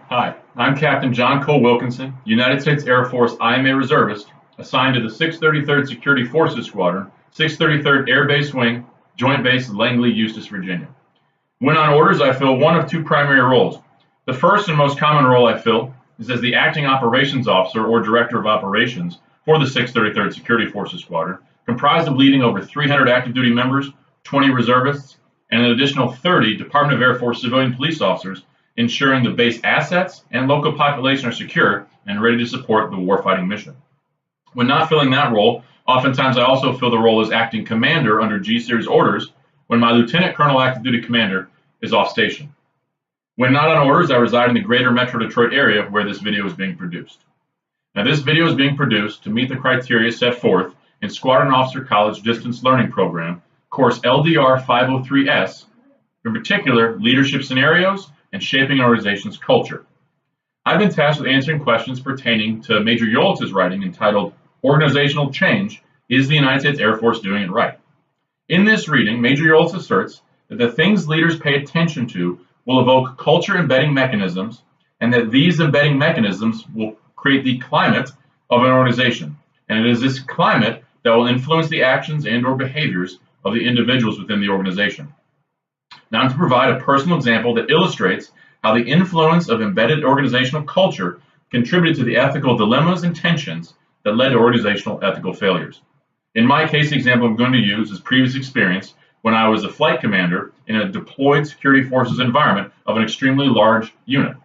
Hi, I'm Captain John Cole Wilkinson, United States Air Force IMA reservist, assigned to the 633rd Security Forces Squadron, 633rd Air Base Wing, Joint Base Langley, Eustis, Virginia. When on orders, I fill one of two primary roles. The first and most common role I fill is as the acting operations officer or director of operations for the 633rd Security Forces Squadron, comprised of leading over 300 active duty members, 20 reservists, and an additional 30 Department of Air Force civilian police officers, ensuring the base assets and local population are secure and ready to support the warfighting mission. When not filling that role, oftentimes I also fill the role as acting commander under G-Series orders when my Lieutenant Colonel active duty commander is off station. When not on orders, I reside in the greater Metro Detroit area where this video is being produced. Now, this video is being produced to meet the criteria set forth in Squadron Officer College Distance Learning Program, course LDR 503S, in particular, leadership scenarios and shaping an organization's culture. I've been tasked with answering questions pertaining to Major Yolitz's writing entitled Organizational Change, Is the United States Air Force Doing It Right? In this reading, Major Yolitz asserts that the things leaders pay attention to will evoke culture embedding mechanisms, and that these embedding mechanisms will create the climate of an organization. And it is this climate that will influence the actions and/or behaviors of the individuals within the organization. Now, I'm to provide a personal example that illustrates how the influence of embedded organizational culture contributed to the ethical dilemmas and tensions that led to organizational ethical failures. In my case, the example I'm going to use is previous experience when I was a flight commander in a deployed security forces environment of an extremely large unit.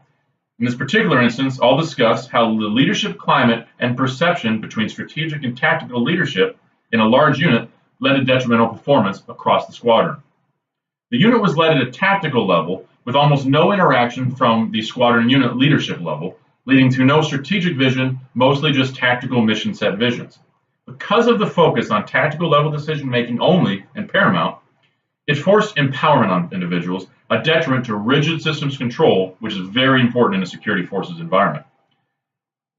In this particular instance, I'll discuss how the leadership climate and perception between strategic and tactical leadership in a large unit led to detrimental performance across the squadron. The unit was led at a tactical level with almost no interaction from the squadron unit leadership level, leading to no strategic vision, mostly just tactical mission set visions. Because of the focus on tactical level decision making only and paramount, it forced empowerment on individuals, a detriment to rigid systems control, which is very important in a security forces environment.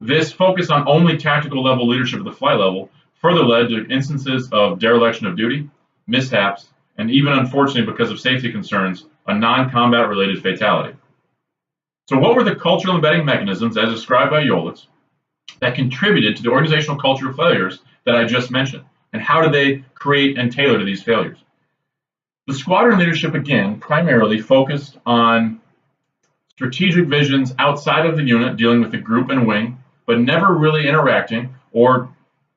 This focus on only tactical level leadership at the flight level further led to instances of dereliction of duty, mishaps, and even unfortunately, because of safety concerns, a non-combat related fatality. So what were the cultural embedding mechanisms, as described by Yolitz, that contributed to the organizational cultural failures that I just mentioned? And how did they create and tailor to these failures? The squadron leadership, again, primarily focused on strategic visions outside of the unit, dealing with the group and wing, but never really interacting, or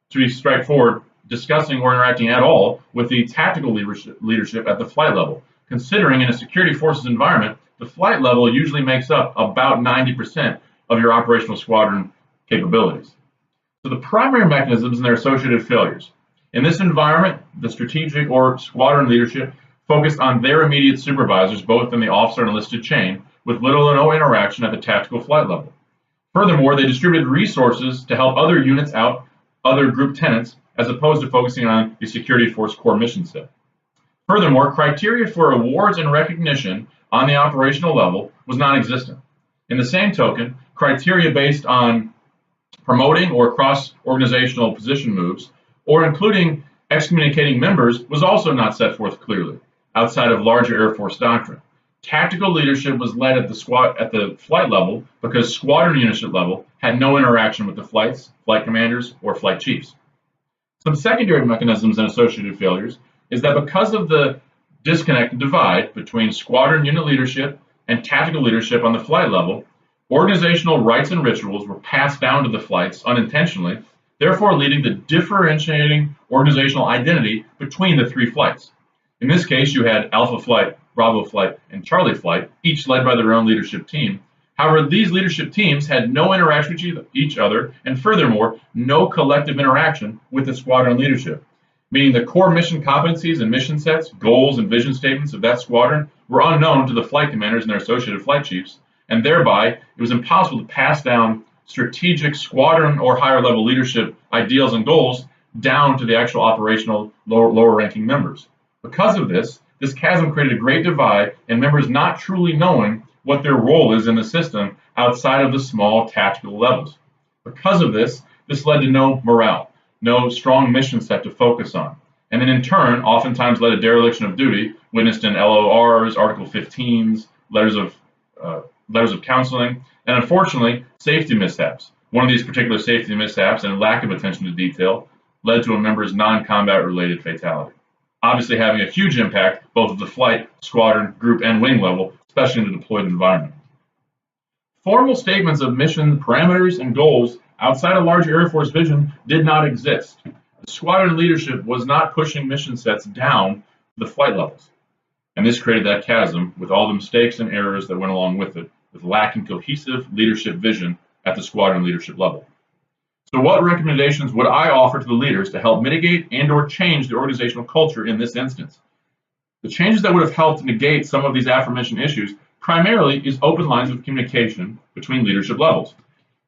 to be straightforward, discussing or interacting at all with the tactical leadership at the flight level. Considering in a security forces environment, the flight level usually makes up about 90% of your operational squadron capabilities. So the primary mechanisms and their associated failures. In this environment, the strategic or squadron leadership focused on their immediate supervisors, both in the officer and enlisted chain, with little or no interaction at the tactical flight level. Furthermore, they distributed resources to help other units out, other group tenants, as opposed to focusing on the security force core mission set. Furthermore, criteria for awards and recognition on the operational level was non-existent. In the same token, criteria based on promoting or cross-organizational position moves, or including excommunicating members, was also not set forth clearly, outside of larger Air Force doctrine. Tactical leadership was led at the flight level because squadron leadership level had no interaction with the flight commanders, or flight chiefs. Some secondary mechanisms and associated failures is that because of the disconnect and divide between squadron unit leadership and tactical leadership on the flight level, organizational rites and rituals were passed down to the flights unintentionally, therefore leading to differentiating organizational identity between the three flights. In this case, you had Alpha Flight, Bravo Flight, and Charlie Flight, each led by their own leadership team. However, these leadership teams had no interaction with each other, and furthermore, no collective interaction with the squadron leadership, meaning the core mission competencies and mission sets, goals, and vision statements of that squadron were unknown to the flight commanders and their associated flight chiefs, and thereby it was impossible to pass down strategic squadron or higher level leadership ideals and goals down to the actual operational lower ranking members. Because of this chasm created a great divide and members not truly knowing what their role is in the system outside of the small tactical levels. Because of this led to no morale, no strong mission set to focus on, and then in turn oftentimes led to dereliction of duty, witnessed in LORs, Article 15s, letters of letters of counseling, and unfortunately, safety mishaps. One of these particular safety mishaps and lack of attention to detail led to a member's non-combat related fatality, obviously having a huge impact both at the flight, squadron, group, and wing level, especially in the deployed environment. Formal statements of mission parameters and goals outside of large Air Force vision did not exist. The squadron leadership was not pushing mission sets down the flight levels. And this created that chasm with all the mistakes and errors that went along with it, with lacking cohesive leadership vision at the squadron leadership level. So what recommendations would I offer to the leaders to help mitigate and/or change the organizational culture in this instance? The changes that would have helped negate some of these aforementioned issues primarily is open lines of communication between leadership levels,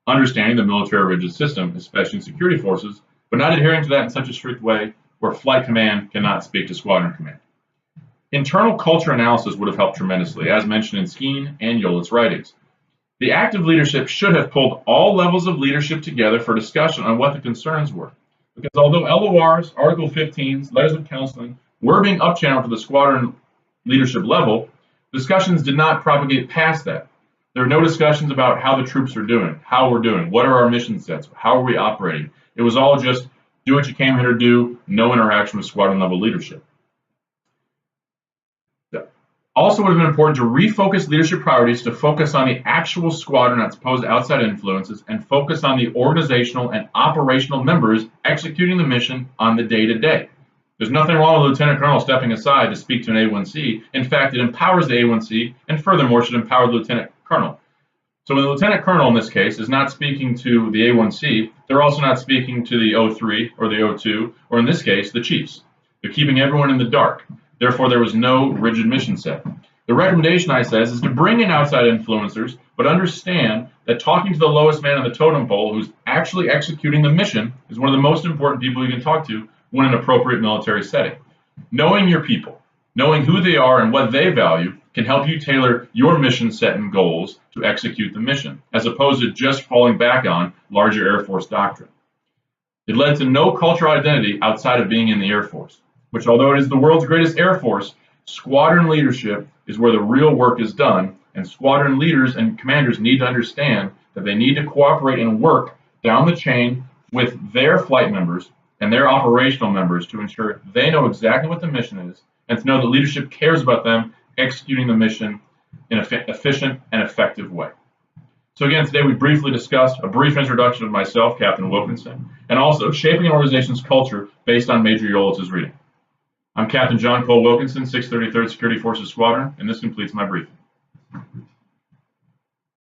understanding the military rigid system, especially in security forces, but not adhering to that in such a strict way where flight command cannot speak to squadron command. Internal culture analysis would have helped tremendously, as mentioned in Skeen and Yolett's writings. The active leadership should have pulled all levels of leadership together for discussion on what the concerns were. Because although LORs, Article 15s, letters of counseling were being up-channeled to the squadron leadership level, discussions did not propagate past that. There were no discussions about how the troops are doing, how we're doing, what are our mission sets, how are we operating. It was all just do what you came here to do, no interaction with squadron level leadership. Also would have been important to refocus leadership priorities to focus on the actual squadron as opposed to outside influences and focus on the organizational and operational members executing the mission on the day-to-day. There's nothing wrong with Lieutenant Colonel stepping aside to speak to an A1C. In fact, it empowers the A1C and furthermore should empower the Lieutenant Colonel. So when the Lieutenant Colonel in this case is not speaking to the A1C, they're also not speaking to the O3 or the O2, or in this case, the chiefs. They're keeping everyone in the dark. Therefore, there was no rigid mission set. The recommendation I says is to bring in outside influencers, but understand that talking to the lowest man on the totem pole who's actually executing the mission is one of the most important people you can talk to when in an appropriate military setting. Knowing your people, knowing who they are and what they value can help you tailor your mission set and goals to execute the mission, as opposed to just falling back on larger Air Force doctrine. It led to no cultural identity outside of being in the Air Force, which although it is the world's greatest Air Force, squadron leadership is where the real work is done, and squadron leaders and commanders need to understand that they need to cooperate and work down the chain with their flight members and their operational members to ensure they know exactly what the mission is and to know that leadership cares about them executing the mission in an efficient and effective way. So again, today we briefly discussed a brief introduction of myself, Captain Wilkinson, and also shaping an organization's culture based on Major Yolett's reading. I'm Captain John Cole Wilkinson, 633rd Security Forces Squadron, and this completes my briefing.